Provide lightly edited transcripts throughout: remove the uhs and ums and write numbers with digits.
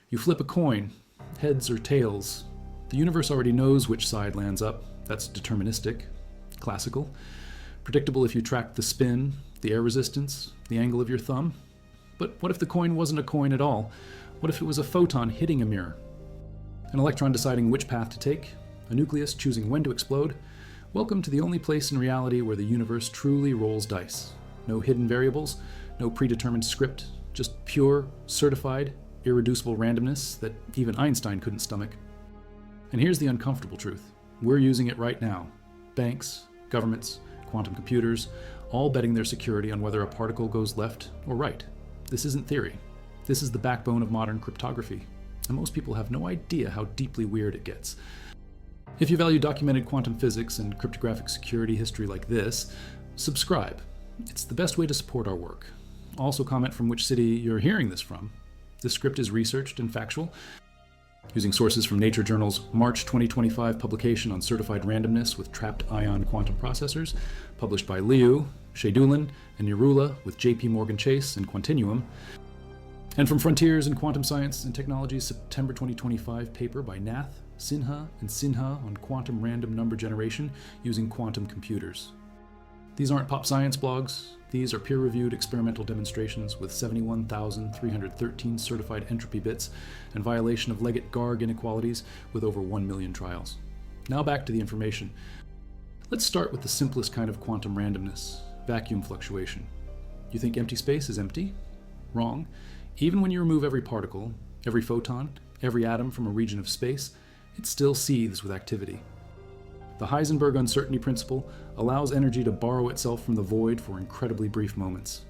You flip a coin, heads or tails. The universe already knows which side lands up. That's deterministic, classical. Predictable if you track the spin, the air resistance, the angle of your thumb. But what if the coin wasn't a coin at all? What if it was a photon hitting a mirror? An electron deciding which path to take? A nucleus choosing when to explode? Welcome to the only place in reality where the universe truly rolls dice. No hidden variables, no predetermined script, just pure, certified, irreducible randomness that even Einstein couldn't stomach. And here's the uncomfortable truth. We're using it right now. Banks, governments, quantum computers, all betting their security on whether a particle goes left or right. This isn't theory. This is the backbone of modern cryptography. And most people have no idea how deeply weird it gets. If you value documented quantum physics and cryptographic security history like this, subscribe. It's the best way to support our work. Also comment from which city you're hearing this from. This script is researched and factual, using sources from Nature Journal's March 2025 publication on certified randomness with trapped ion quantum processors, published by Liu, Shedulin, and Nirula with JP Morgan Chase and Quantinuum, and from Frontiers in Quantum Science and Technology's September 2025 paper by Nath, Sinha, and Sinha on quantum random number generation using quantum computers. These aren't pop science blogs. These are peer-reviewed experimental demonstrations with 71,313 certified entropy bits and violation of Leggett-Garg inequalities with over 1 million trials. Now back to the information. Let's start with the simplest kind of quantum randomness, vacuum fluctuation. You think empty space is empty? Wrong. Even when you remove every particle, every photon, every atom from a region of space, it still seethes with activity. The Heisenberg uncertainty principle allows energy to borrow itself from the void for incredibly brief moments.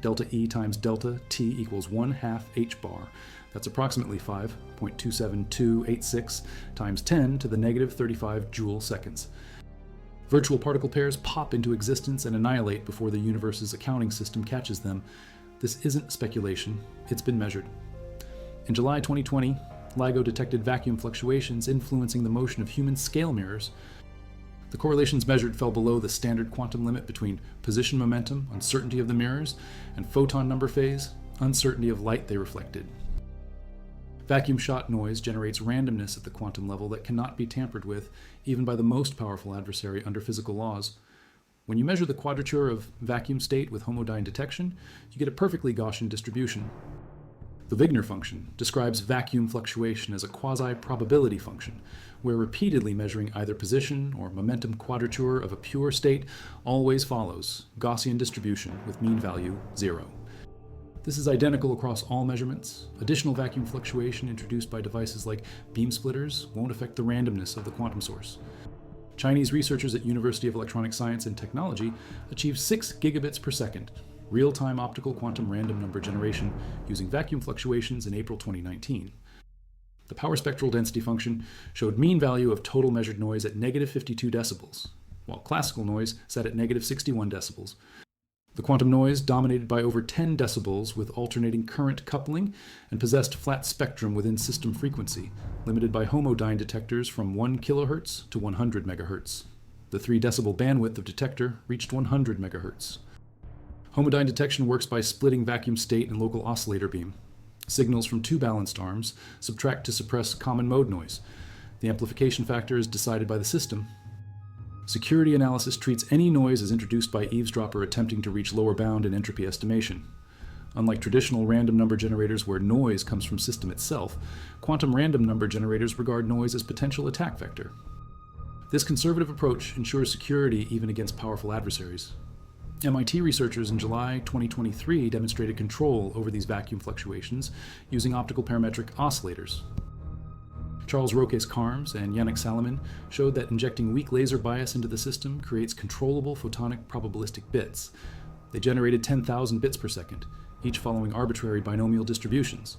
Delta E times delta T equals 1/2 h bar. That's approximately 5.27286 times 10 to the negative 35 joule seconds. Virtual particle pairs pop into existence and annihilate before the universe's accounting system catches them. This isn't speculation, it's been measured. In July 2020, LIGO detected vacuum fluctuations influencing the motion of human scale mirrors. The correlations measured fell below the standard quantum limit between position momentum, uncertainty of the mirrors, and photon number phase, uncertainty of light they reflected. Vacuum shot noise generates randomness at the quantum level that cannot be tampered with, even by the most powerful adversary under physical laws. When you measure the quadrature of vacuum state with homodyne detection, you get a perfectly Gaussian distribution. The Wigner function describes vacuum fluctuation as a quasi-probability function, where repeatedly measuring either position or momentum quadrature of a pure state always follows Gaussian distribution with mean value 0. This is identical across all measurements. Additional vacuum fluctuation introduced by devices like beam splitters won't affect the randomness of the quantum source. Chinese researchers at University of Electronic Science and Technology achieved 6 gigabits per second, real-time optical quantum random number generation using vacuum fluctuations in April 2019. The power spectral density function showed mean value of total measured noise at negative 52 decibels, while classical noise sat at negative 61 decibels. The quantum noise dominated by over 10 decibels with alternating current coupling and possessed flat spectrum within system frequency, limited by homodyne detectors from 1 kHz to 100 MHz. The 3 decibel bandwidth of detector reached 100 MHz. Homodyne detection works by splitting vacuum state and local oscillator beam. Signals from 2 balanced arms subtract to suppress common mode noise. The amplification factor is decided by the system. Security analysis treats any noise as introduced by eavesdropper attempting to reach lower bound in entropy estimation. Unlike traditional random number generators where noise comes from system itself, quantum random number generators regard noise as potential attack vector. This conservative approach ensures security even against powerful adversaries. MIT researchers in July 2023 demonstrated control over these vacuum fluctuations using optical parametric oscillators. Charles Roques-Carmes and Yannick Salamin showed that injecting weak laser bias into the system creates controllable photonic probabilistic bits. They generated 10,000 bits per second, each following arbitrary binomial distributions.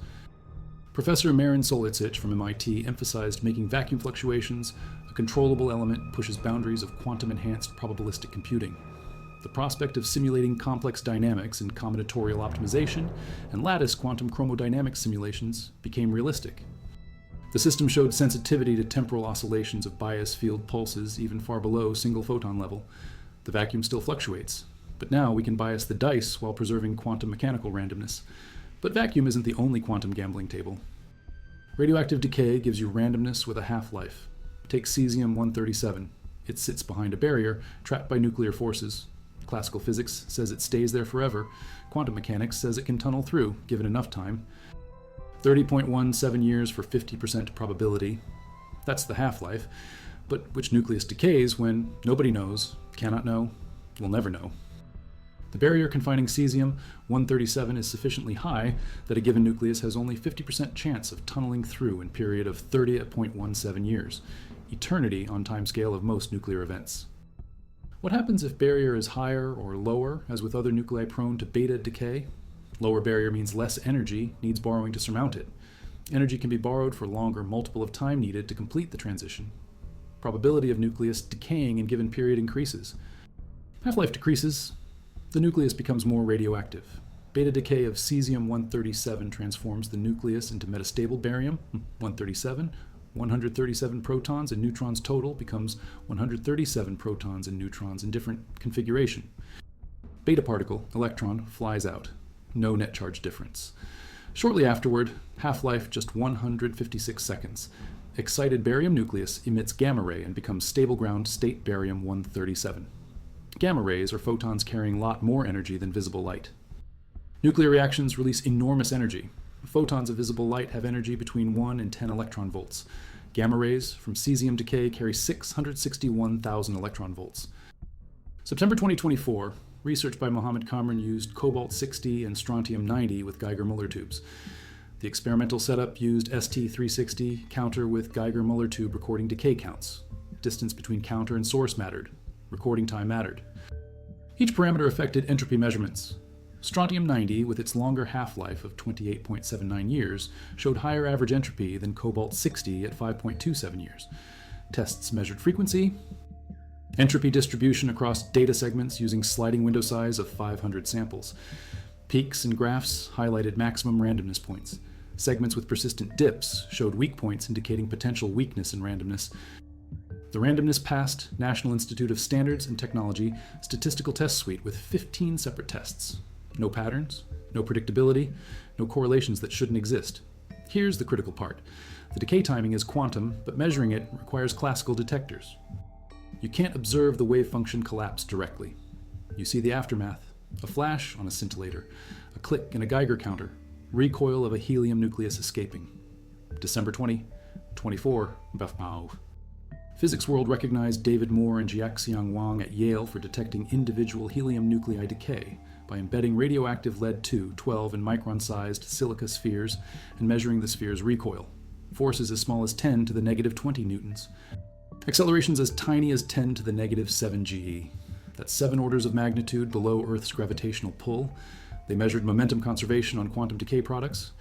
Professor Marin Solicic from MIT emphasized making vacuum fluctuations a controllable element pushes boundaries of quantum-enhanced probabilistic computing. The prospect of simulating complex dynamics in combinatorial optimization and lattice quantum chromodynamic simulations became realistic. The system showed sensitivity to temporal oscillations of bias field pulses even far below single photon level. The vacuum still fluctuates, but now we can bias the dice while preserving quantum mechanical randomness. But vacuum isn't the only quantum gambling table. Radioactive decay gives you randomness with a half-life. Take cesium-137. It sits behind a barrier, trapped by nuclear forces. Classical physics says it stays there forever. Quantum mechanics says it can tunnel through, given enough time. 30.17 years for 50% probability. That's the half-life. But which nucleus decays when nobody knows, cannot know, will never know. The barrier confining cesium-137 is sufficiently high that a given nucleus has only 50% chance of tunneling through in a period of 30.17 years, eternity on timescale of most nuclear events. What happens if barrier is higher or lower, as with other nuclei prone to beta decay? Lower barrier means less energy needs borrowing to surmount it. Energy can be borrowed for longer multiple of time needed to complete the transition. Probability of nucleus decaying in given period increases. Half-life decreases. The nucleus becomes more radioactive. Beta decay of cesium-137 transforms the nucleus into metastable barium-137. 137 protons and neutrons total becomes 137 protons and neutrons in different configuration. Beta particle, electron, flies out. No net charge difference. Shortly afterward, half-life just 156 seconds. Excited barium nucleus emits gamma ray and becomes stable ground state barium-137. Gamma rays are photons carrying a lot more energy than visible light. Nuclear reactions release enormous energy. Photons of visible light have energy between 1 and 10 electron volts. Gamma rays from cesium decay carry 661,000 electron volts. September 2024, research by Mohammed Kamran used cobalt-60 and strontium-90 with Geiger-Müller tubes. The experimental setup used ST360 counter with Geiger-Müller tube recording decay counts. Distance between counter and source mattered. Recording time mattered. Each parameter affected entropy measurements. Strontium-90, with its longer half-life of 28.79 years, showed higher average entropy than cobalt-60 at 5.27 years. Tests measured frequency, entropy distribution across data segments using sliding window size of 500 samples. Peaks and graphs highlighted maximum randomness points. Segments with persistent dips showed weak points indicating potential weakness in randomness. The randomness passed National Institute of Standards and Technology statistical test suite with 15 separate tests. No patterns, no predictability, no correlations that shouldn't exist. Here's the critical part. The decay timing is quantum, but measuring it requires classical detectors. You can't observe the wave function collapse directly. You see the aftermath, a flash on a scintillator, a click in a Geiger counter, recoil of a helium nucleus escaping. December 2024, Bafmao. Physics World recognized David Moore and Jiaxiang Wang at Yale for detecting individual helium nuclei decay by embedding radioactive lead-2, 12 and micron-sized silica spheres and measuring the sphere's recoil. Forces as small as 10 to the negative 20 newtons. Accelerations as tiny as 10 to the negative 7 GE. That's 7 orders of magnitude below Earth's gravitational pull. They measured momentum conservation on quantum decay products.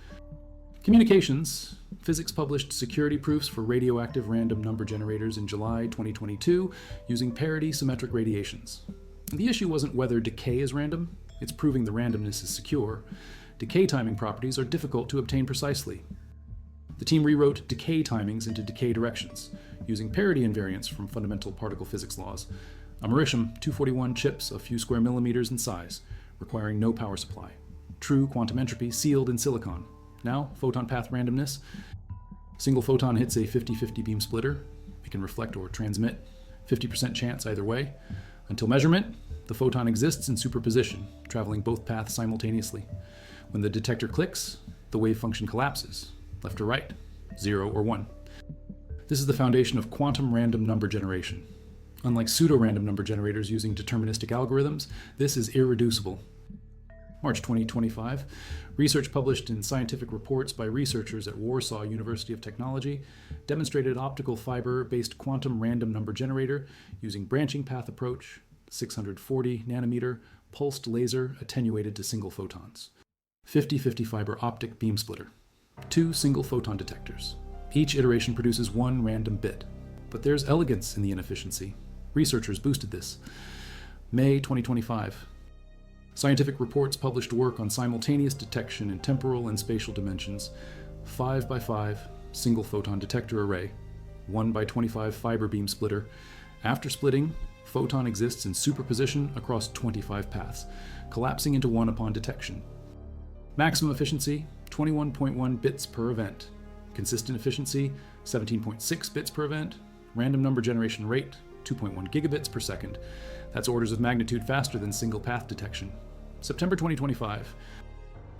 Communications. Physics published security proofs for radioactive random number generators in July 2022 using parity symmetric radiations. The issue wasn't whether decay is random, it's proving the randomness is secure. Decay timing properties are difficult to obtain precisely. The team rewrote decay timings into decay directions, using parity invariance from fundamental particle physics laws. Americium 241 chips a few square millimeters in size, requiring no power supply. True quantum entropy sealed in silicon. Now, photon path randomness. Single photon hits a 50-50 beam splitter. It can reflect or transmit. 50% chance either way. Until measurement, the photon exists in superposition, traveling both paths simultaneously. When the detector clicks, the wave function collapses, left or right, 0 or 1. This is the foundation of quantum random number generation. Unlike pseudo-random number generators using deterministic algorithms, this is irreducible. March 2025, research published in Scientific Reports by researchers at Warsaw University of Technology demonstrated optical fiber-based quantum random number generator using branching path approach, 640 nanometer, pulsed laser attenuated to single photons. 50-50 fiber optic beam splitter. 2 single photon detectors. Each iteration produces 1 random bit. But there's elegance in the inefficiency. Researchers boosted this. May 2025. Scientific Reports published work on simultaneous detection in temporal and spatial dimensions, 5x5 single photon detector array, 1x25 fiber beam splitter. After splitting, photon exists in superposition across 25 paths, collapsing into 1 upon detection. Maximum efficiency, 21.1 bits per event. Consistent efficiency, 17.6 bits per event. Random number generation rate, 2.1 gigabits per second. That's orders of magnitude faster than single path detection. September 2025.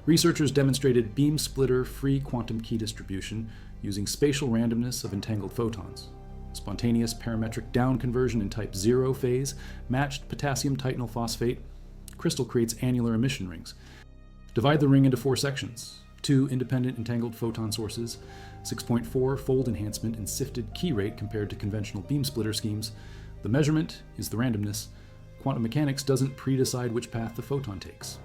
Researchers demonstrated beam splitter free quantum key distribution using spatial randomness of entangled photons. Spontaneous parametric down conversion in type 0 phase matched potassium titanal phosphate. Crystal creates annular emission rings. Divide the ring into 4 sections. 2 independent entangled photon sources, 6.4 fold enhancement in sifted key rate compared to conventional beam splitter schemes. The measurement is the randomness. Quantum mechanics doesn't pre-decide which path the photon takes.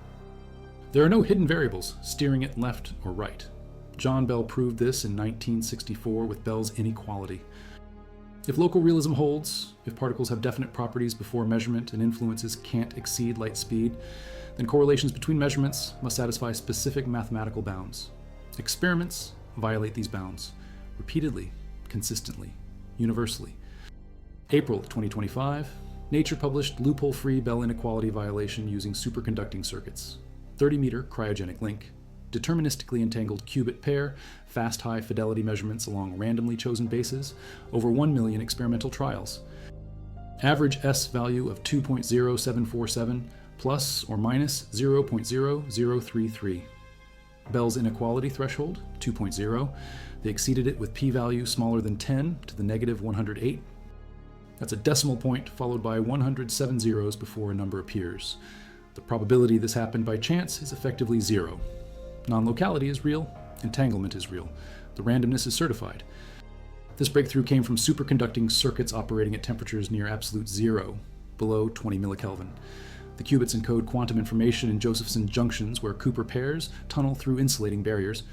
There are no hidden variables steering it left or right. John Bell proved this in 1964 with Bell's inequality. If local realism holds, if particles have definite properties before measurement and influences can't exceed light speed, then correlations between measurements must satisfy specific mathematical bounds. Experiments violate these bounds, repeatedly, consistently, universally. April 2025, Nature published loophole-free Bell inequality violation using superconducting circuits. 30-meter cryogenic link, deterministically entangled qubit pair, fast high fidelity measurements along randomly chosen bases, over 1 million experimental trials. Average S value of 2.0747 plus or minus 0.0033. Bell's inequality threshold, 2.0. They exceeded it with p-value smaller than 10 to the negative 108. That's a decimal point followed by 107 zeros before a number appears. The probability this happened by chance is effectively 0. Non-locality is real, entanglement is real. The randomness is certified. This breakthrough came from superconducting circuits operating at temperatures near absolute 0, below 20 millikelvin. The qubits encode quantum information in Josephson junctions where Cooper pairs tunnel through insulating barriers.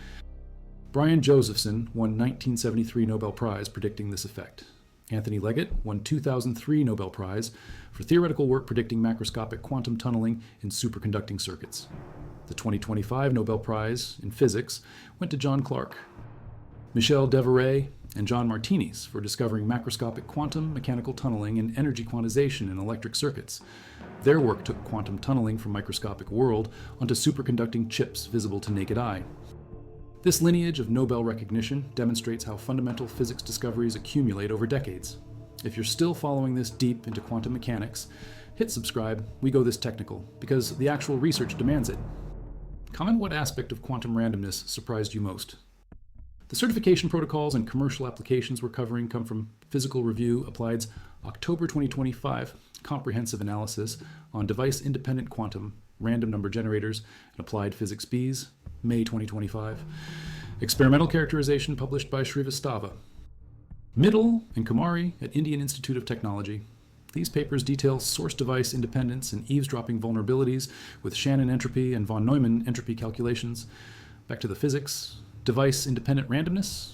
Brian Josephson won 1973 Nobel Prize predicting this effect. Anthony Leggett won 2003 Nobel Prize for theoretical work predicting macroscopic quantum tunneling in superconducting circuits. The 2025 Nobel Prize in Physics went to John Clark. Michel Devoret and John Martinis for discovering macroscopic quantum mechanical tunneling and energy quantization in electric circuits. Their work took quantum tunneling from microscopic world onto superconducting chips visible to naked eye. This lineage of Nobel recognition demonstrates how fundamental physics discoveries accumulate over decades. If you're still following this deep into quantum mechanics, hit subscribe. We go this technical because the actual research demands it. Comment what aspect of quantum randomness surprised you most. The certification protocols and commercial applications we're covering come from Physical Review Applied's October 2025 comprehensive analysis on device-independent quantum random number generators and applied physics B's, May 2025. Experimental characterization published by Shrivastava. Middle and Kumari at Indian Institute of Technology. These papers detail source device independence and eavesdropping vulnerabilities with Shannon entropy and von Neumann entropy calculations. Back to the physics. Device independent randomness.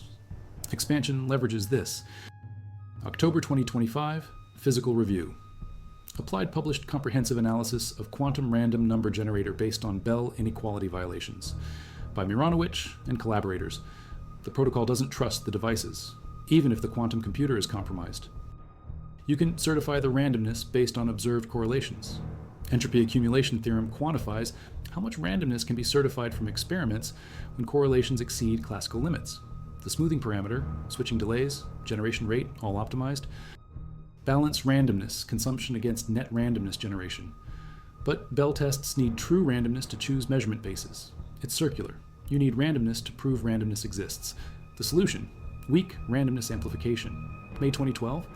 Expansion leverages this. October 2025, Physical Review. Applied published comprehensive analysis of quantum random number generator based on Bell inequality violations by Mironowicz and collaborators. The protocol doesn't trust the devices, even if the quantum computer is compromised. You can certify the randomness based on observed correlations. Entropy accumulation theorem quantifies how much randomness can be certified from experiments when correlations exceed classical limits. The smoothing parameter, switching delays, generation rate, all optimized. Balance randomness, consumption against net randomness generation. But Bell tests need true randomness to choose measurement bases. It's circular. You need randomness to prove randomness exists. The solution, weak randomness amplification. May 2012.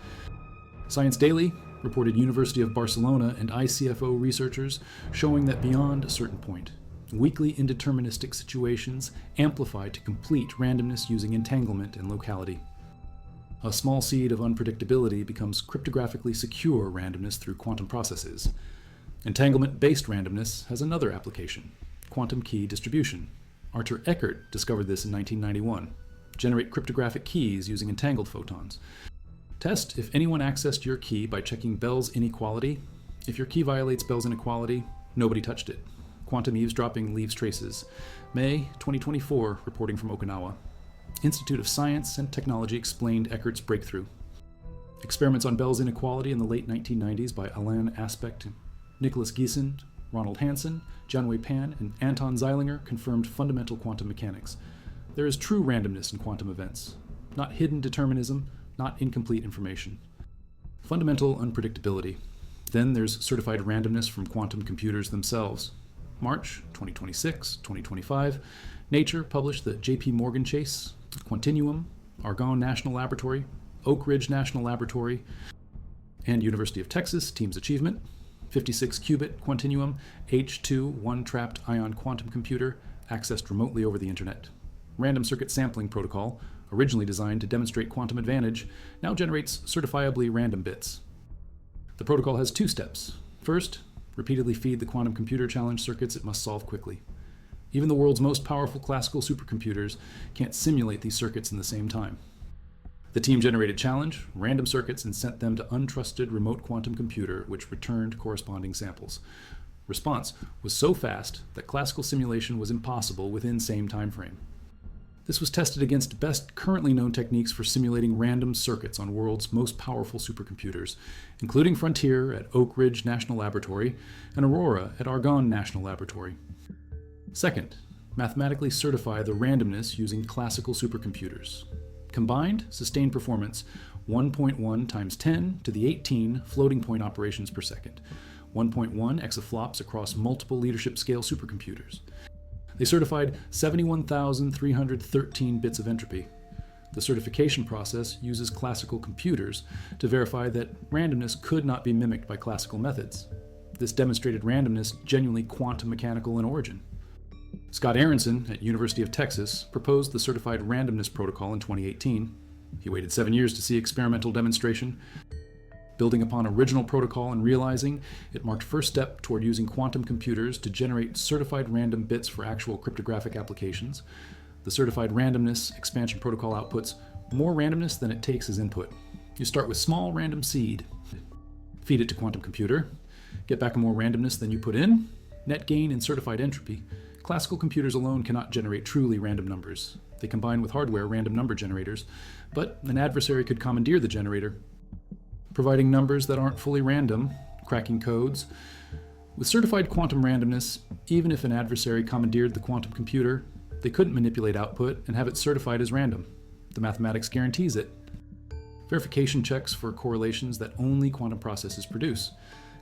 Science Daily reported University of Barcelona and ICFO researchers showing that beyond a certain point, weakly indeterministic situations amplify to complete randomness using entanglement and locality. A small seed of unpredictability becomes cryptographically secure randomness through quantum processes. Entanglement-based randomness has another application, quantum key distribution. Arthur Eckert discovered this in 1991. Generate cryptographic keys using entangled photons. Test if anyone accessed your key by checking Bell's inequality. If your key violates Bell's inequality, nobody touched it. Quantum eavesdropping leaves traces. May 2024, reporting from Okinawa. Institute of Science and Technology explained Eckert's breakthrough. Experiments on Bell's inequality in the late 1990s by Alain Aspect, Nicholas Giesen, Ronald Hansen, Jianwei Pan, and Anton Zeilinger confirmed fundamental quantum mechanics. There is true randomness in quantum events, not hidden determinism, not incomplete information. Fundamental unpredictability. Then there's certified randomness from quantum computers themselves. March 2026, 2025, Nature published that J.P. Morgan Chase, Quantinuum, Argonne National Laboratory, Oak Ridge National Laboratory, and University of Texas team's achievement, 56-qubit Quantinuum H2 one-trapped ion quantum computer accessed remotely over the internet. Random circuit sampling protocol, originally designed to demonstrate quantum advantage, now generates certifiably random bits. The protocol has 2 steps. First, repeatedly feed the quantum computer challenge circuits it must solve quickly. Even the world's most powerful classical supercomputers can't simulate these circuits in the same time. The team generated challenge, random circuits, and sent them to untrusted remote quantum computer, which returned corresponding samples. Response was so fast that classical simulation was impossible within same time frame. This was tested against best currently known techniques for simulating random circuits on world's most powerful supercomputers, including Frontier at Oak Ridge National Laboratory and Aurora at Argonne National Laboratory. Second, mathematically certify the randomness using classical supercomputers. Combined, sustained performance 1.1 times 10 to the 18 floating point operations per second, 1.1 exaflops across multiple leadership scale supercomputers. They certified 71,313 bits of entropy. The certification process uses classical computers to verify that randomness could not be mimicked by classical methods. This demonstrated randomness genuinely quantum mechanical in origin. Scott Aronson at University of Texas proposed the certified randomness protocol in 2018. He waited 7 years to see experimental demonstration. Building upon original protocol and realizing it marked first step toward using quantum computers to generate certified random bits for actual cryptographic applications, the certified randomness expansion protocol outputs more randomness than it takes as input. You start with small random seed, feed it to quantum computer, get back a more randomness than you put in, net gain in certified entropy. Classical computers alone cannot generate truly random numbers. They combine with hardware random number generators, but an adversary could commandeer the generator, providing numbers that aren't fully random, cracking codes. With certified quantum randomness, even if an adversary commandeered the quantum computer, they couldn't manipulate output and have it certified as random. The mathematics guarantees it. Verification checks for correlations that only quantum processes produce.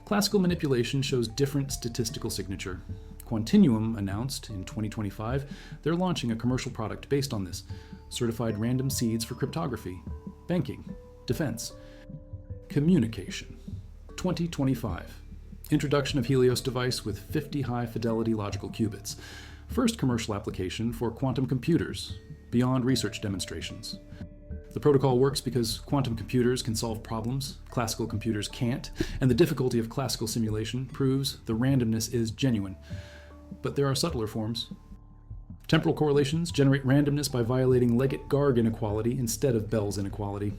Classical manipulation shows different statistical signature. Quantinuum announced in 2025 they're launching a commercial product based on this, certified random seeds for cryptography, banking, defense, communication. 2025. Introduction of Helios device with 50 high-fidelity logical qubits. First commercial application for quantum computers, beyond research demonstrations. The protocol works because quantum computers can solve problems classical computers can't, and the difficulty of classical simulation proves the randomness is genuine. But there are subtler forms. Temporal correlations generate randomness by violating Leggett-Garg inequality instead of Bell's inequality.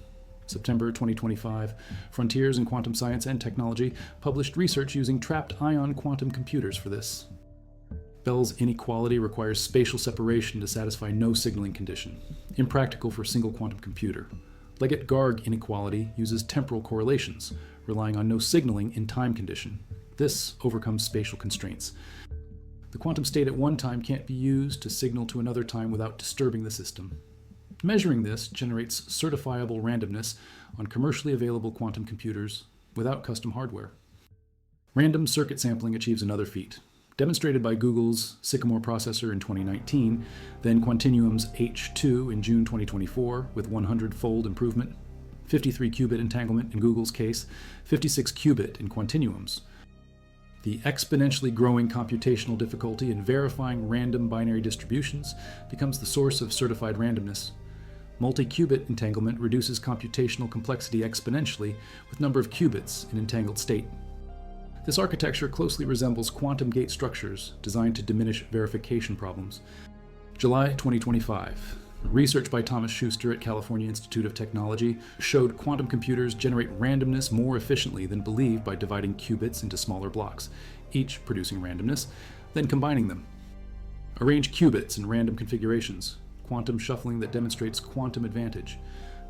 September 2025, Frontiers in Quantum Science and Technology published research using trapped ion quantum computers for this. Bell's inequality requires spatial separation to satisfy no signaling condition, impractical for a single quantum computer. Leggett-Garg inequality uses temporal correlations, relying on no signaling in time condition. This overcomes spatial constraints. The quantum state at one time can't be used to signal to another time without disturbing the system. Measuring this generates certifiable randomness on commercially available quantum computers without custom hardware. Random circuit sampling achieves another feat. Demonstrated by Google's Sycamore processor in 2019, then Quantinuum's H2 in June 2024 with 100-fold improvement, 53-qubit entanglement in Google's case, 56-qubit in Quantinuum's. The exponentially growing computational difficulty in verifying random binary distributions becomes the source of certified randomness. Multi-qubit entanglement reduces computational complexity exponentially with number of qubits in entangled state. This architecture closely resembles quantum gate structures designed to diminish verification problems. July 2025. Research by Thomas Schuster at California Institute of Technology showed quantum computers generate randomness more efficiently than believed by dividing qubits into smaller blocks, each producing randomness, then combining them. Arrange qubits in random configurations, quantum shuffling that demonstrates quantum advantage.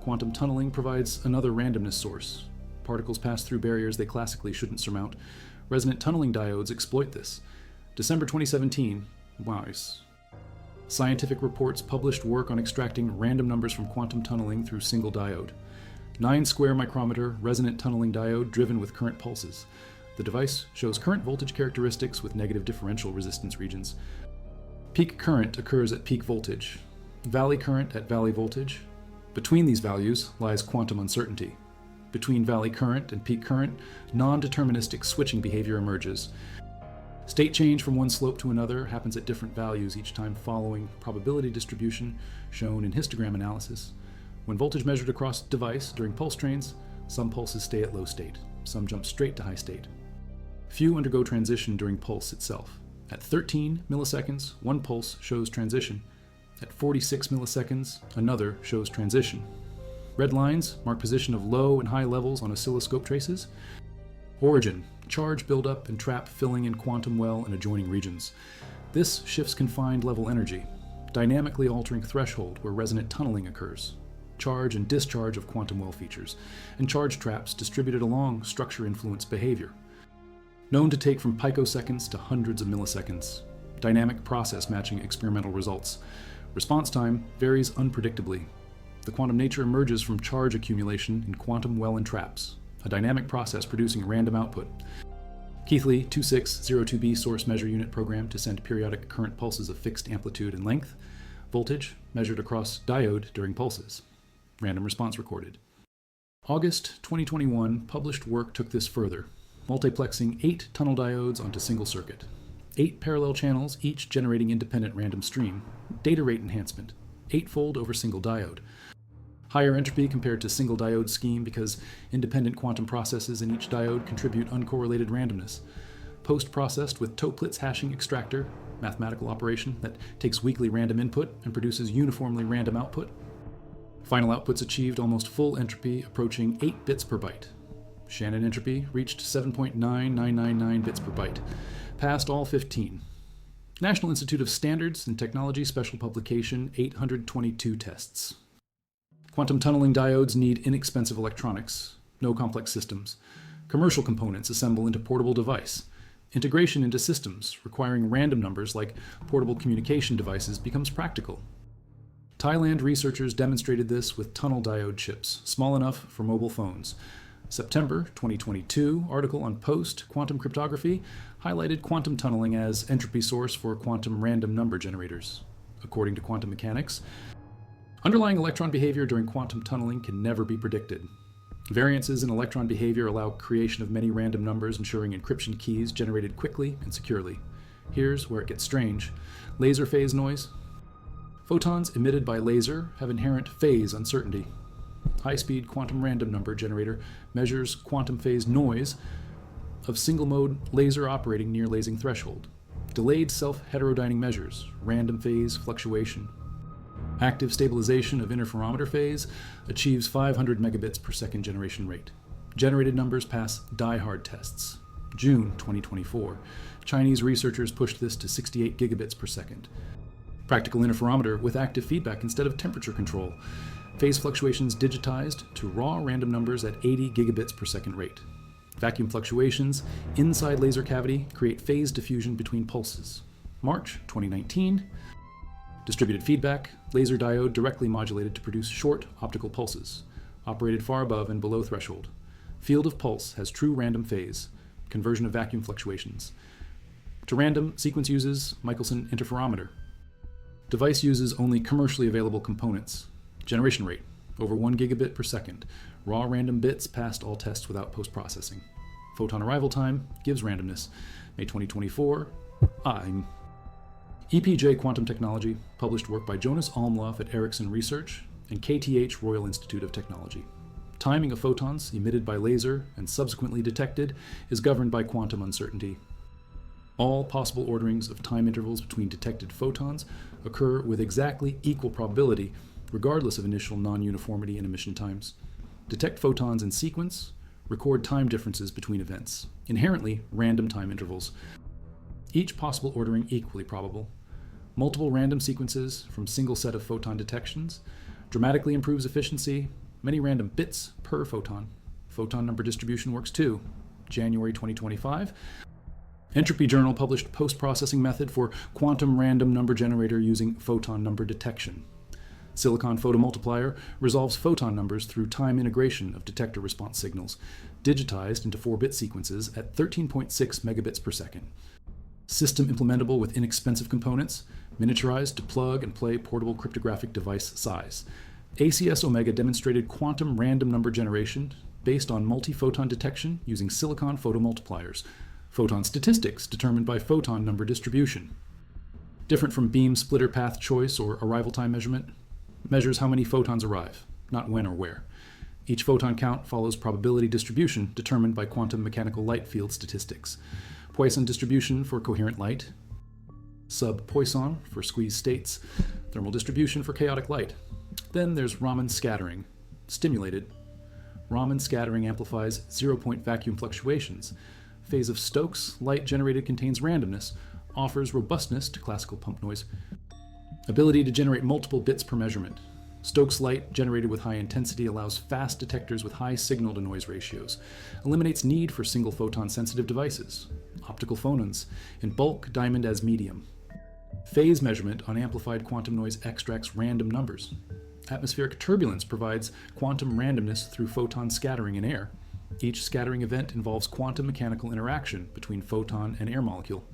Quantum tunneling provides another randomness source. Particles pass through barriers they classically shouldn't surmount. Resonant tunneling diodes exploit this. December 2017, WISE. Scientific reports published work on extracting random numbers from quantum tunneling through single diode. 9 square micrometer resonant tunneling diode driven with current pulses. The device shows current voltage characteristics with negative differential resistance regions. Peak current occurs at peak voltage. Valley current at valley voltage. Between these values lies quantum uncertainty. Between valley current and peak current, non-deterministic switching behavior emerges. State change from one slope to another happens at different values each time following probability distribution shown in histogram analysis. When voltage measured across device during pulse trains, some pulses stay at low state, some jump straight to high state. Few undergo transition during pulse itself. At 13 milliseconds, one pulse shows transition. At 46 milliseconds, another shows transition. Red lines mark position of low and high levels on oscilloscope traces. Origin, charge buildup and trap filling in quantum well and adjoining regions. This shifts confined level energy, dynamically altering threshold where resonant tunneling occurs. Charge and discharge of quantum well features, and charge traps distributed along structure-influenced behavior. Known to take from picoseconds to hundreds of milliseconds. Dynamic process matching experimental results. Response time varies unpredictably. The quantum nature emerges from charge accumulation in quantum well and traps, a dynamic process producing random output. Keithley 2602b source measure unit program to send periodic current pulses of fixed amplitude and length. Voltage measured across diode during pulses. Random response recorded. August 2021 published work took this further, multiplexing 8 tunnel diodes onto single circuit. 8 parallel channels, each generating independent random stream. Data rate enhancement, 8-fold over single diode. Higher entropy compared to single diode scheme because independent quantum processes in each diode contribute uncorrelated randomness. Post-processed with Toeplitz hashing extractor, mathematical operation that takes weakly random input and produces uniformly random output. Final outputs achieved almost full entropy approaching 8 bits per byte. Shannon entropy reached 7.9999 bits per byte, passed all 15. National Institute of Standards and Technology Special Publication 822 tests. Quantum tunneling diodes need inexpensive electronics, no complex systems. Commercial components assemble into portable device. Integration into systems requiring random numbers like portable communication devices becomes practical. Thailand researchers demonstrated this with tunnel diode chips, small enough for mobile phones. September 2022 article on post-quantum cryptography highlighted quantum tunneling as entropy source for quantum random number generators. According to quantum mechanics, underlying electron behavior during quantum tunneling can never be predicted. Variances in electron behavior allow creation of many random numbers, ensuring encryption keys generated quickly and securely. Here's where it gets strange. Laser phase noise. Photons emitted by laser have inherent phase uncertainty. High-speed quantum random number generator measures quantum phase noise of single-mode laser operating near lasing threshold. Delayed self-heterodyning measures, random phase fluctuation. Active stabilization of interferometer phase achieves 500 megabits per second generation rate. Generated numbers pass die-hard tests. June 2024. Chinese researchers pushed this to 68 gigabits per second. Practical interferometer with active feedback instead of temperature control. Phase fluctuations digitized to raw random numbers at 80 gigabits per second rate. Vacuum fluctuations inside laser cavity create phase diffusion between pulses. March 2019. Distributed feedback, laser diode directly modulated to produce short optical pulses, operated far above and below threshold. Field of pulse has true random phase, conversion of vacuum fluctuations. To random, sequence uses Michelson interferometer. Device uses only commercially available components. Generation rate, over 1 gigabit per second. Raw random bits passed all tests without post-processing. Photon arrival time gives randomness. May 2024, I'm. EPJ Quantum Technology, published work by Jonas Almloff at Ericsson Research and KTH Royal Institute of Technology. Timing of photons emitted by laser and subsequently detected is governed by quantum uncertainty. All possible orderings of time intervals between detected photons occur with exactly equal probability, regardless of initial non-uniformity in emission times. Detect photons in sequence, record time differences between events, inherently random time intervals. Each possible ordering equally probable. Multiple random sequences from single set of photon detections dramatically improves efficiency, many random bits per photon. Photon number distribution works too. January 2025. Entropy Journal published post-processing method for quantum random number generator using photon number detection. Silicon photomultiplier resolves photon numbers through time integration of detector response signals, digitized into 4-bit sequences at 13.6 megabits per second. System implementable with inexpensive components, miniaturized to plug-and-play portable cryptographic device size. ACS Omega demonstrated quantum random number generation based on multi-photon detection using silicon photomultipliers. Photon statistics determined by photon number distribution. Different from beam splitter path choice or arrival time measurement, measures how many photons arrive, not when or where. Each photon count follows probability distribution determined by quantum mechanical light field statistics. Poisson distribution for coherent light, sub-Poisson for squeezed states, thermal distribution for chaotic light. Then there's Raman scattering, stimulated. Raman scattering amplifies zero-point vacuum fluctuations. Phase of Stokes, light generated contains randomness, offers robustness to classical pump noise. Ability to generate multiple bits per measurement. Stokes light generated with high intensity allows fast detectors with high signal-to-noise ratios. Eliminates need for single photon sensitive devices. Optical phonons, in bulk diamond as medium. Phase measurement on amplified quantum noise extracts random numbers. Atmospheric turbulence provides quantum randomness through photon scattering in air. Each scattering event involves quantum mechanical interaction between photon and air molecule.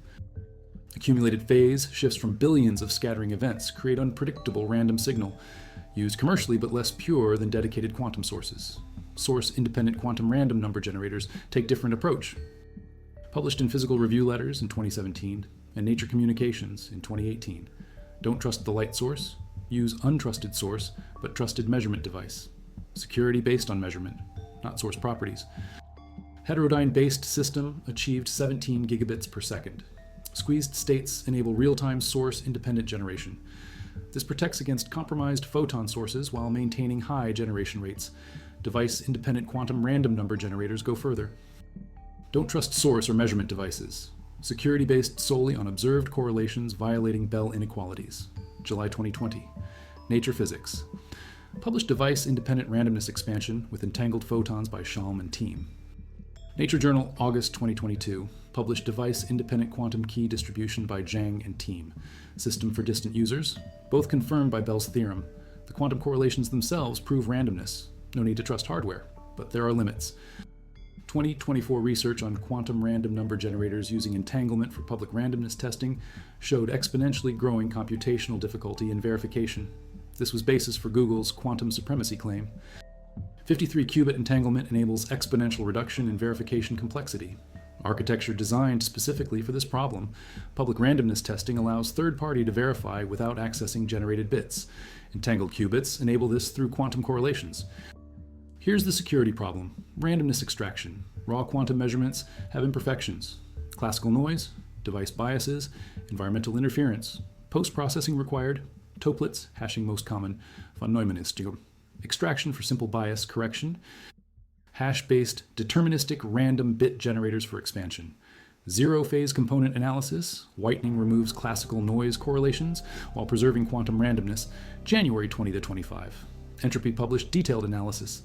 Accumulated phase shifts from billions of scattering events create unpredictable random signal, used commercially but less pure than dedicated quantum sources. Source-independent quantum random number generators take different approach. Published in Physical Review Letters in 2017 and Nature Communications in 2018. Don't trust the light source. Use untrusted source, but trusted measurement device. Security based on measurement, not source properties. Heterodyne-based system achieved 17 gigabits per second. Squeezed states enable real-time source-independent generation. This protects against compromised photon sources while maintaining high generation rates. Device-independent quantum random number generators go further. Don't trust source or measurement devices. Security based solely on observed correlations violating Bell inequalities. July 2020. Nature Physics. Published device-independent randomness expansion with entangled photons by Shalm and team. Nature Journal, August 2022. Published device-independent quantum key distribution by Zhang and team. System for distant users. Both confirmed by Bell's theorem. The quantum correlations themselves prove randomness. No need to trust hardware, but there are limits. 2024 research on quantum random number generators using entanglement for public randomness testing showed exponentially growing computational difficulty in verification. This was basis for Google's quantum supremacy claim. 53-qubit entanglement enables exponential reduction in verification complexity. Architecture designed specifically for this problem, public randomness testing allows third-party to verify without accessing generated bits. Entangled qubits enable this through quantum correlations. Here's the security problem: randomness extraction. Raw quantum measurements have imperfections. Classical noise, device biases, environmental interference. Post-processing required. Toplets, hashing most common. Von Neumann Institute. Extraction for simple bias correction. Hash-based deterministic random bit generators for expansion. Zero-phase component analysis. Whitening removes classical noise correlations while preserving quantum randomness. January 20-25. Entropy published detailed analysis.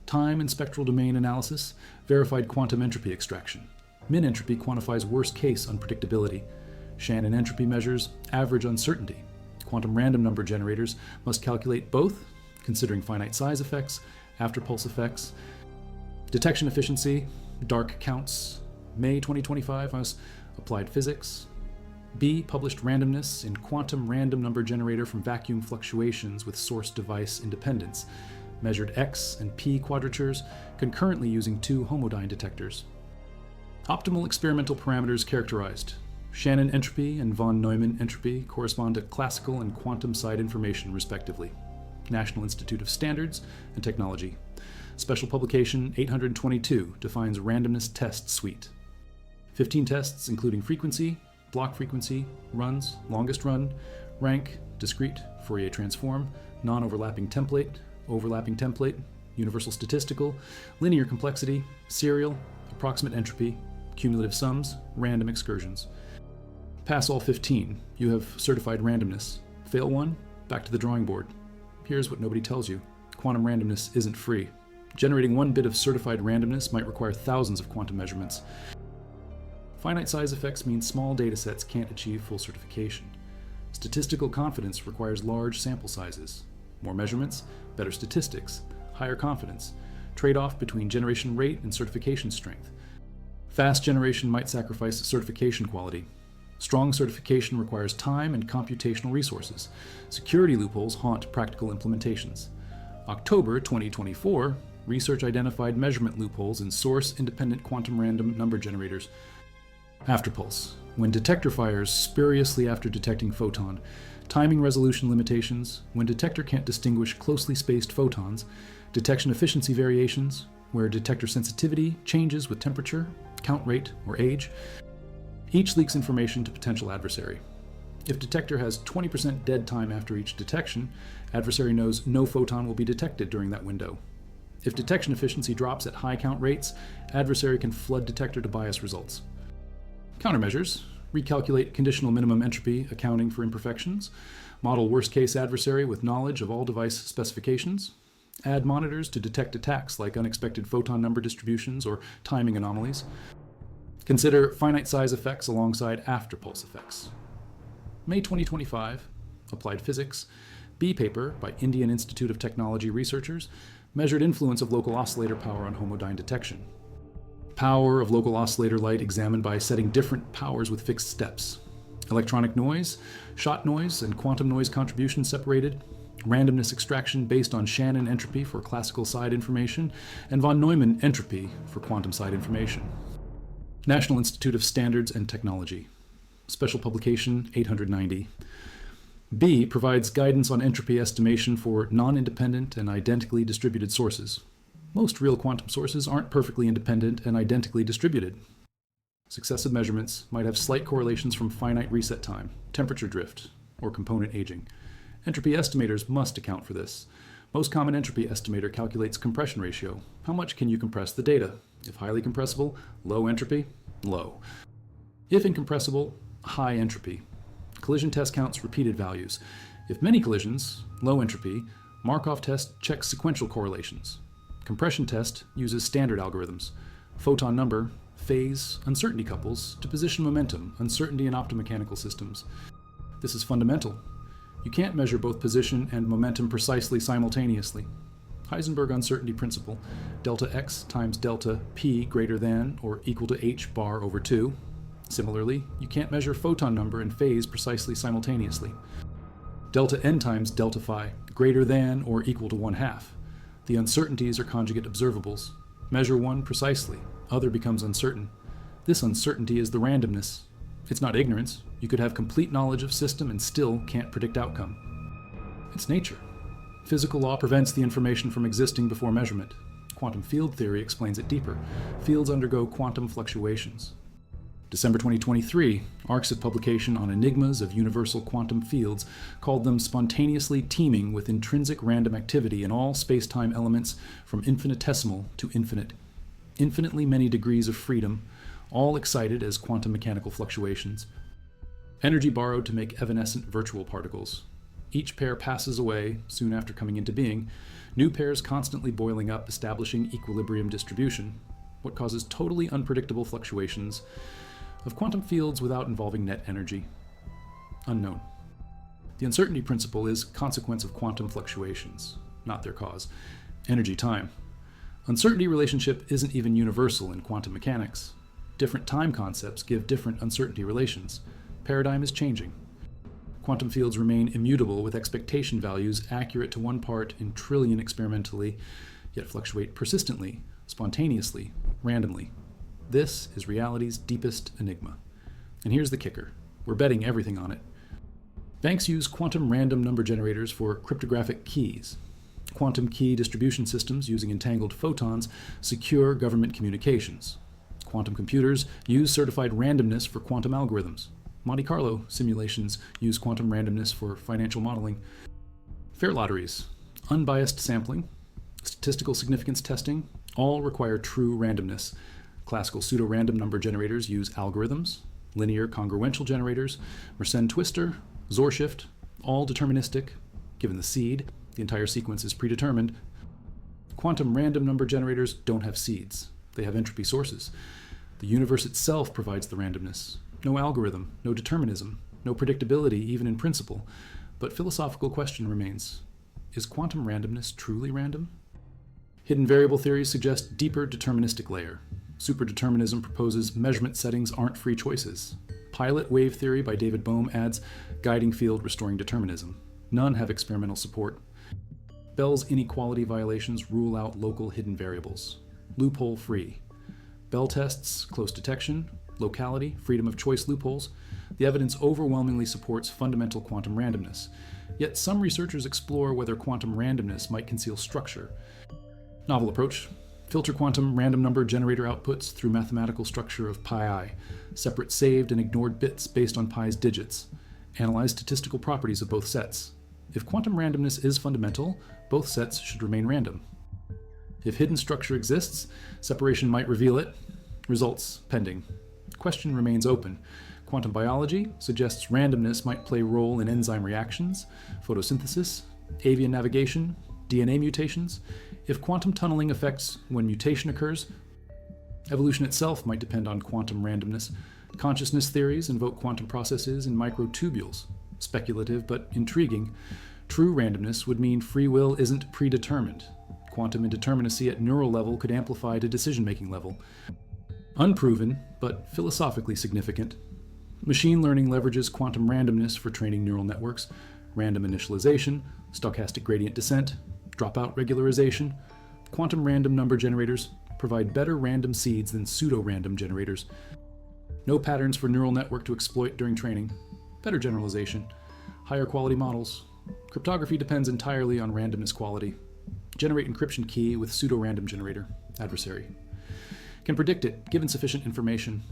Time and spectral domain analysis. Verified quantum entropy extraction. Min entropy quantifies worst-case unpredictability. Shannon entropy measures average uncertainty. Quantum random number generators must calculate both, considering finite size effects, after-pulse effects. Detection efficiency, dark counts. May 2025 as applied physics. B published randomness in quantum random number generator from vacuum fluctuations with source device independence. Measured X and P quadratures concurrently using 2 homodyne detectors. Optimal experimental parameters characterized. Shannon entropy and von Neumann entropy correspond to classical and quantum side information respectively. National Institute of Standards and Technology. Special publication 822 defines randomness test suite. 15 tests including frequency, block frequency, runs, longest run, rank, discrete, Fourier transform, non-overlapping template, overlapping template, universal statistical, linear complexity, serial, approximate entropy, cumulative sums, random excursions. Pass all 15, you have certified randomness. Fail one, back to the drawing board. Here's what nobody tells you. Quantum randomness isn't free. Generating one bit of certified randomness might require thousands of quantum measurements. Finite size effects mean small datasets can't achieve full certification. Statistical confidence requires large sample sizes. More measurements, better statistics, higher confidence. Trade-off between generation rate and certification strength. Fast generation might sacrifice certification quality. Strong certification requires time and computational resources. Security loopholes haunt practical implementations. October 2024, research identified measurement loopholes in source-independent quantum random number generators. Afterpulse. When detector fires spuriously after detecting photon. Timing resolution limitations. When detector can't distinguish closely spaced photons. Detection efficiency variations, where detector sensitivity changes with temperature, count rate, or age. Each leaks information to potential adversary. If detector has 20% dead time after each detection, adversary knows no photon will be detected during that window. If detection efficiency drops at high count rates, adversary can flood detector to bias results. Countermeasures: recalculate conditional minimum entropy accounting for imperfections, model worst-case adversary with knowledge of all device specifications, add monitors to detect attacks like unexpected photon number distributions or timing anomalies. Consider finite size effects alongside afterpulse effects. May 2025, Applied Physics, B paper by Indian Institute of Technology researchers measured influence of local oscillator power on homodyne detection. Power of local oscillator light examined by setting different powers with fixed steps. Electronic noise, shot noise, and quantum noise contribution separated. Randomness extraction based on Shannon entropy for classical side information, and von Neumann entropy for quantum side information. National Institute of Standards and Technology. Special Publication 890. B provides guidance on entropy estimation for non-independent and identically distributed sources. Most real quantum sources aren't perfectly independent and identically distributed. Successive measurements might have slight correlations from finite reset time, temperature drift, or component aging. Entropy estimators must account for this. Most common entropy estimator calculates compression ratio. How much can you compress the data? If highly compressible, low entropy, low. If incompressible, high entropy. Collision test counts repeated values. If many collisions, low entropy. Markov test checks sequential correlations. Compression test uses standard algorithms. Photon number, phase, uncertainty couples to position momentum, uncertainty in optomechanical systems. This is fundamental. You can't measure both position and momentum precisely simultaneously. Heisenberg uncertainty principle, delta x times delta p greater than or equal to h bar over 2. Similarly, you can't measure photon number and phase precisely simultaneously. Delta n times delta phi greater than or equal to 1/2. The uncertainties are conjugate observables. Measure one precisely, other becomes uncertain. This uncertainty is the randomness. It's not ignorance. You could have complete knowledge of system and still can't predict outcome. It's nature. Physical law prevents the information from existing before measurement. Quantum field theory explains it deeper. Fields undergo quantum fluctuations. December 2023, ARXIV publication on enigmas of universal quantum fields called them spontaneously teeming with intrinsic random activity in all space-time elements from infinitesimal to infinite. Infinitely many degrees of freedom, all excited as quantum mechanical fluctuations. Energy borrowed to make evanescent virtual particles. Each pair passes away soon after coming into being, new pairs constantly boiling up, establishing equilibrium distribution, what causes totally unpredictable fluctuations of quantum fields without involving net energy. Unknown. The uncertainty principle is consequence of quantum fluctuations, not their cause. Energy time. Uncertainty relationship isn't even universal in quantum mechanics. Different time concepts give different uncertainty relations. Paradigm is changing. Quantum fields remain immutable with expectation values accurate to 1 part in trillion experimentally, yet fluctuate persistently, spontaneously, randomly. This is reality's deepest enigma. And here's the kicker. We're betting everything on it. Banks use quantum random number generators for cryptographic keys. Quantum key distribution systems using entangled photons secure government communications. Quantum computers use certified randomness for quantum algorithms. Monte Carlo simulations use quantum randomness for financial modeling. Fair lotteries, unbiased sampling, statistical significance testing, all require true randomness. Classical pseudo-random number generators use algorithms. Linear congruential generators, Mersenne twistor, Zohr shift, all deterministic. Given the seed, the entire sequence is predetermined. Quantum random number generators don't have seeds. They have entropy sources. The universe itself provides the randomness. No algorithm, no determinism, no predictability even in principle. But philosophical question remains, is quantum randomness truly random? Hidden variable theories suggest deeper deterministic layer. Superdeterminism proposes measurement settings aren't free choices. Pilot wave theory by David Bohm adds guiding field restoring determinism. None have experimental support. Bell's inequality violations rule out local hidden variables. Loophole free. Bell tests, close detection, locality, freedom of choice loopholes. The evidence overwhelmingly supports fundamental quantum randomness. Yet some researchers explore whether quantum randomness might conceal structure. Novel approach. Filter quantum random number generator outputs through mathematical structure of pi, separate saved and ignored bits based on pi's digits. Analyze statistical properties of both sets. If quantum randomness is fundamental, both sets should remain random. If hidden structure exists, separation might reveal it. Results pending. Question remains open. Quantum biology suggests randomness might play a role in enzyme reactions, photosynthesis, avian navigation, DNA mutations. If quantum tunneling affects when mutation occurs, evolution itself might depend on quantum randomness. Consciousness theories invoke quantum processes in microtubules. Speculative but intriguing. True randomness would mean free will isn't predetermined. Quantum indeterminacy at neural level could amplify to decision-making level. Unproven, but philosophically significant. Machine learning leverages quantum randomness for training neural networks, random initialization, stochastic gradient descent, dropout regularization. Quantum random number generators provide better random seeds than pseudo-random generators. No patterns for neural network to exploit during training. Better generalization. Higher quality models. Cryptography depends entirely on randomness quality. Generate encryption key with pseudo-random generator. Adversary. Can predict it, given sufficient information.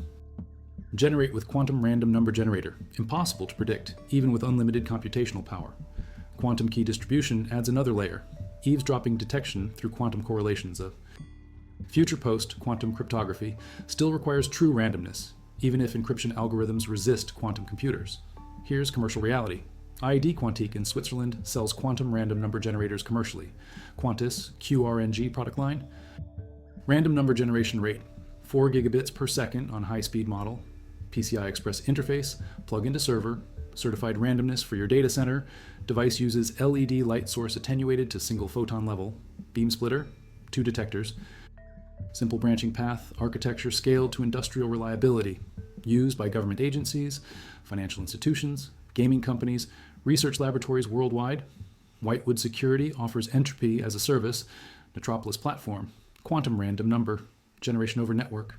Generate with quantum random number generator. Impossible to predict, even with unlimited computational power. Quantum key distribution adds another layer. Eavesdropping detection through quantum correlations of. Future post-quantum cryptography still requires true randomness, even if encryption algorithms resist quantum computers. Here's commercial reality. ID Quantique in Switzerland sells quantum random number generators commercially. Quantis, QRNG product line. Random number generation rate, 4 gigabits per second on high-speed model. PCI Express interface, plug into server. Certified randomness for your data center. Device uses LED light source attenuated to single photon level. Beam splitter, 2 detectors. Simple branching path, architecture scaled to industrial reliability. Used by government agencies, financial institutions, gaming companies, research laboratories worldwide. Whitewood Security offers entropy as a service. Metropolis platform, quantum random number, generation over network.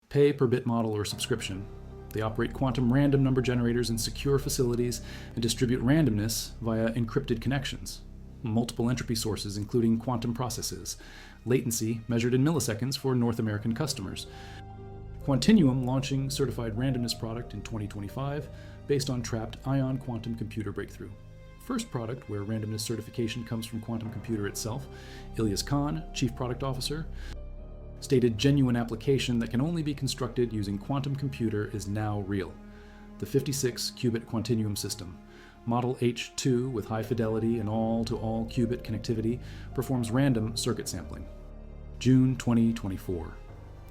Pay per bit model or subscription. They operate quantum random number generators in secure facilities and distribute randomness via encrypted connections. Multiple entropy sources, including quantum processes. Latency measured in milliseconds for North American customers. Quantinuum launching certified randomness product in 2025 based on trapped ion quantum computer breakthrough. First product where randomness certification comes from quantum computer itself. Ilyas Khan, Chief Product Officer, stated genuine application that can only be constructed using quantum computer is now real. The 56-qubit Quantinuum system. Model H2 with high fidelity and all-to-all qubit connectivity performs random circuit sampling. June 2024.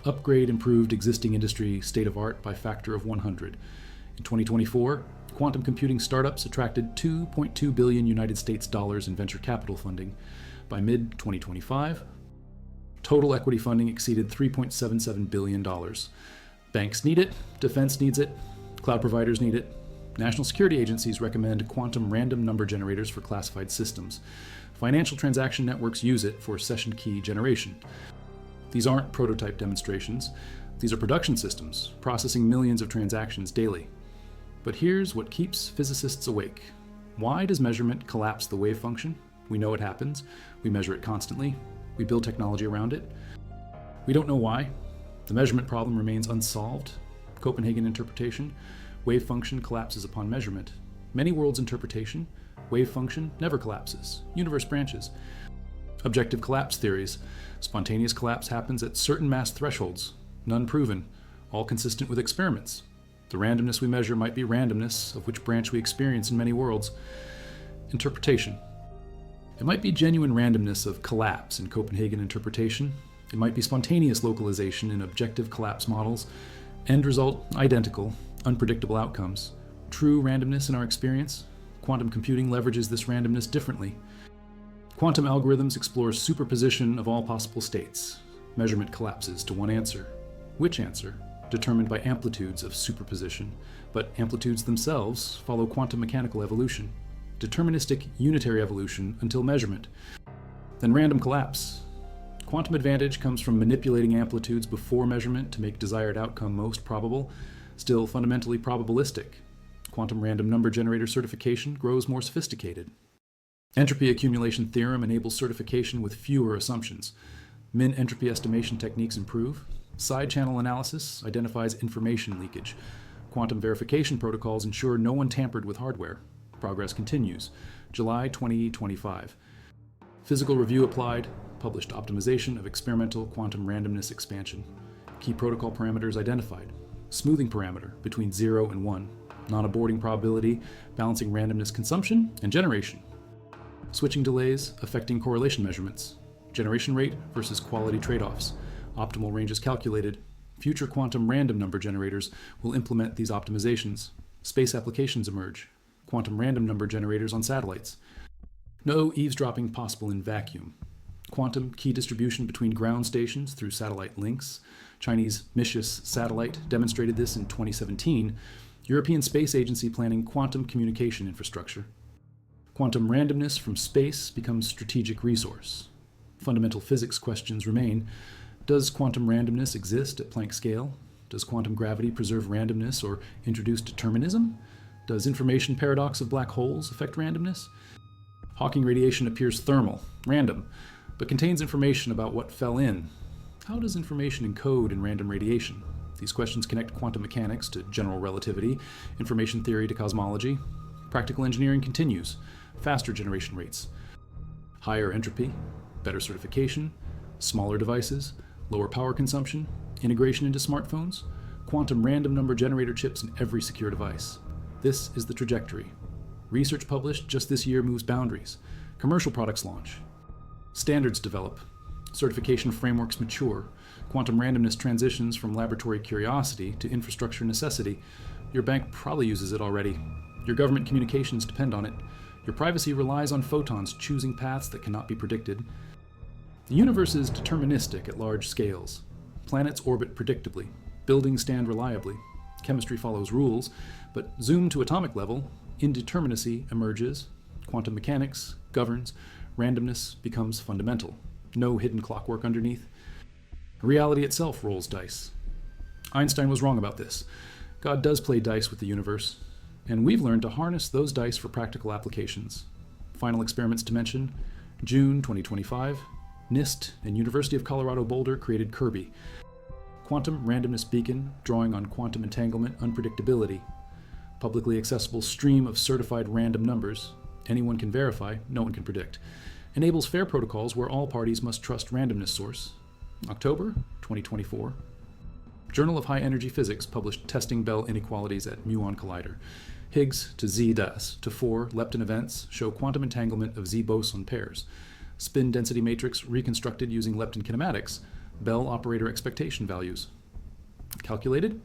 Upgrade improved existing industry state-of-art by factor of 100. In 2024, quantum computing startups attracted $2.2 billion United States dollars in venture capital funding. By mid-2025, total equity funding exceeded $3.77 billion. Banks need it, defense needs it, cloud providers need it. National security agencies recommend quantum random number generators for classified systems. Financial transaction networks use it for session key generation. These aren't prototype demonstrations. These are production systems, processing millions of transactions daily. But here's what keeps physicists awake. Why does measurement collapse the wave function? We know it happens. We measure it constantly. We build technology around it. We don't know why. The measurement problem remains unsolved. Copenhagen interpretation, wave function collapses upon measurement. Many worlds interpretation, wave function never collapses. Universe branches. Objective collapse theories. Spontaneous collapse happens at certain mass thresholds. None proven. All consistent with experiments. The randomness we measure might be randomness of which branch we experience in many worlds. Interpretation. It might be genuine randomness of collapse in Copenhagen interpretation. It might be spontaneous localization in objective collapse models. End result, identical, unpredictable outcomes. True randomness in our experience? Quantum computing leverages this randomness differently. Quantum algorithms explore superposition of all possible states. Measurement collapses to one answer. Which answer? Determined by amplitudes of superposition, but amplitudes themselves follow quantum mechanical evolution. Deterministic unitary evolution until measurement. Then random collapse. Quantum advantage comes from manipulating amplitudes before measurement to make desired outcome most probable, still fundamentally probabilistic. Quantum random number generator certification grows more sophisticated. Entropy accumulation theorem enables certification with fewer assumptions. Min entropy estimation techniques improve. Side channel analysis identifies information leakage. Quantum verification protocols ensure no one tampered with hardware. Progress continues. July 2025. Physical review applied. Published optimization of experimental quantum randomness expansion. Key protocol parameters identified. Smoothing parameter between 0 and 1. Non-aborting probability, balancing randomness consumption and generation. Switching delays affecting correlation measurements. Generation rate versus quality trade-offs. Optimal ranges calculated. Future quantum random number generators will implement these optimizations. Space applications emerge. Quantum random number generators on satellites. No eavesdropping possible in vacuum. Quantum key distribution between ground stations through satellite links. Chinese MISHIS satellite demonstrated this in 2017. European Space Agency planning quantum communication infrastructure. Quantum randomness from space becomes strategic resource. Fundamental physics questions remain. Does quantum randomness exist at Planck scale? Does quantum gravity preserve randomness or introduce determinism? Does information paradox of black holes affect randomness? Hawking radiation appears thermal, random, but contains information about what fell in. How does information encode in random radiation? These questions connect quantum mechanics to general relativity, information theory to cosmology. Practical engineering continues. Faster generation rates. Higher entropy, better certification, smaller devices, lower power consumption, integration into smartphones, quantum random number generator chips in every secure device. This is the trajectory. Research published just this year moves boundaries. Commercial products launch. Standards develop. Certification frameworks mature. Quantum randomness transitions from laboratory curiosity to infrastructure necessity. Your bank probably uses it already. Your government communications depend on it. Your privacy relies on photons choosing paths that cannot be predicted. The universe is deterministic at large scales. Planets orbit predictably. Buildings stand reliably. Chemistry follows rules, but zoom to atomic level, indeterminacy emerges. Quantum mechanics governs. Randomness becomes fundamental. No hidden clockwork underneath. Reality itself rolls dice. Einstein was wrong about this. God does play dice with the universe, and we've learned to harness those dice for practical applications. Final experiments to mention: June 2025, NIST and University of Colorado Boulder created Kirby. Quantum randomness beacon drawing on quantum entanglement unpredictability. Publicly accessible stream of certified random numbers. Anyone can verify, no one can predict. Enables fair protocols where all parties must trust randomness source. October 2024. Journal of High Energy Physics published testing Bell inequalities at muon collider. Higgs to Z das to 4 lepton events show quantum entanglement of Z boson pairs. Spin density matrix reconstructed using lepton kinematics. Bell operator expectation values. Calculated.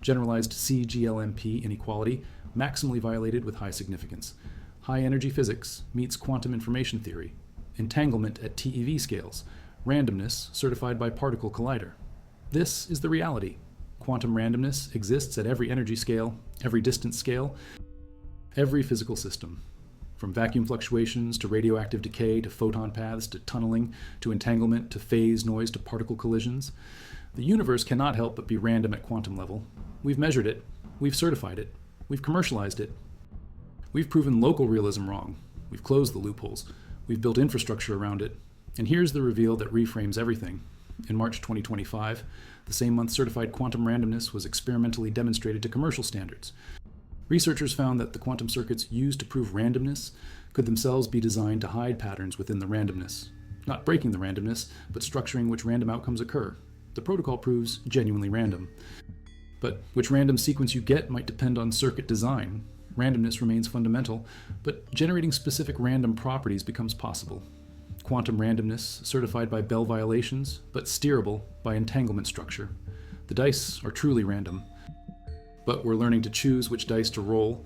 Generalized CGLMP inequality maximally violated with high significance. High energy physics meets quantum information theory. Entanglement at TeV scales. Randomness certified by particle collider. This is the reality. Quantum randomness exists at every energy scale, every distance scale, every physical system. From vacuum fluctuations to radioactive decay to photon paths to tunneling to entanglement to phase noise to particle collisions. The universe cannot help but be random at quantum level. We've measured it. We've certified it. We've commercialized it. We've proven local realism wrong. We've closed the loopholes. We've built infrastructure around it. And here's the reveal that reframes everything. In March 2025, the same month certified quantum randomness was experimentally demonstrated to commercial standards. Researchers found that the quantum circuits used to prove randomness could themselves be designed to hide patterns within the randomness. Not breaking the randomness, but structuring which random outcomes occur. The protocol proves genuinely random. But which random sequence you get might depend on circuit design. Randomness remains fundamental, but generating specific random properties becomes possible. Quantum randomness, certified by Bell violations, but steerable by entanglement structure. The dice are truly random, but we're learning to choose which dice to roll